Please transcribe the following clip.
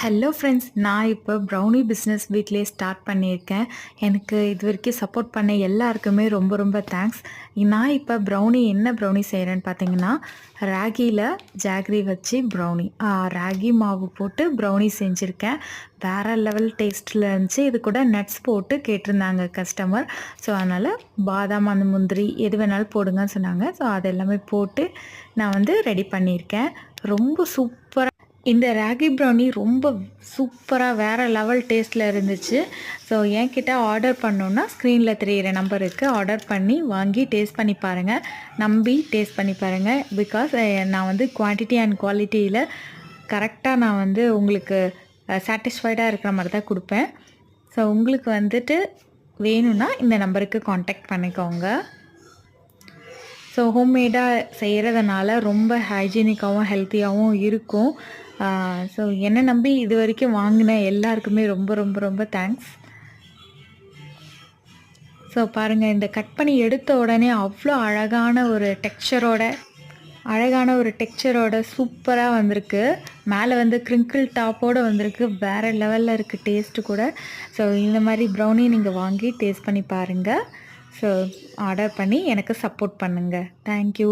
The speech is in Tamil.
ஹலோ ஃப்ரெண்ட்ஸ், நான் இப்போ ப்ரௌனி பிஸ்னஸ் வீட்டிலேயே ஸ்டார்ட் பண்ணியிருக்கேன். எனக்கு இது வரைக்கும் சப்போர்ட் பண்ண எல்லாருக்குமே ரொம்ப ரொம்ப தேங்க்ஸ். நான் இப்போ என்ன ப்ரௌனி செய்கிறேன்னு பார்த்தீங்கன்னா, ராகியில் ஜாகரி வச்சு ப்ரௌனி, ராகி மாவு போட்டு ப்ரௌனி செஞ்சுருக்கேன். வேறு லெவல் டேஸ்ட்டில் இருந்துச்சு. இது கூட நட்ஸ் போட்டு கேட்டிருந்தாங்க கஸ்டமர். ஸோ அதனால் பாதாம், அந்த முந்திரி எது வேணாலும் போடுங்கன்னு சொன்னாங்க. ஸோ அது எல்லாமே போட்டு நான் ரெடி பண்ணியிருக்கேன். ரொம்ப சூப்பராக இந்த ராகி ப்ரௌனி ரொம்ப சூப்பராக வேறு லெவல் டேஸ்ட்டில் இருந்துச்சு. ஸோ என்கிட்ட ஆர்டர் பண்ணோன்னா ஸ்க்ரீனில் தெரிகிற நம்பருக்கு ஆர்டர் பண்ணி வாங்கி டேஸ்ட் பண்ணி பாருங்கள். நம்பி டேஸ்ட் பண்ணி பாருங்கள். பிகாஸ் நான் குவான்டிட்டி அண்ட் குவாலிட்டியில் கரெக்டாக நான் உங்களுக்கு சாட்டிஸ்ஃபைடாக இருக்கிற மாதிரி தான் கொடுப்பேன். ஸோ உங்களுக்கு வேணும்னா இந்த நம்பருக்கு காண்டாக்ட் பண்ணிக்கோங்க. ஸோ ஹோம்மேடாக செய்கிறதுனால ரொம்ப ஹைஜீனிக்காகவும் ஹெல்த்தியாகவும் இருக்கும். ஸோ என்னை நம்பி இது வரைக்கும் வாங்கின எல்லாருக்குமே ரொம்ப ரொம்ப ரொம்ப தேங்க்ஸ். ஸோ பாருங்கள், இந்த கட் பண்ணி எடுத்த உடனே அவ்வளோ அழகான ஒரு டெக்ஸ்சரோட சூப்பராக வந்திருக்கு. மேலே க்ரிங்கிள் டாப்போடு வந்திருக்கு. வேறு லெவலில் இருக்குது டேஸ்ட்டு கூட. ஸோ இந்த மாதிரி ப்ரௌனி நீங்கள் வாங்கி டேஸ்ட் பண்ணி பாருங்கள். ஸோ ஆர்டர் பண்ணி எனக்கு சப்போர்ட் பண்ணுங்கள். தேங்க்யூ.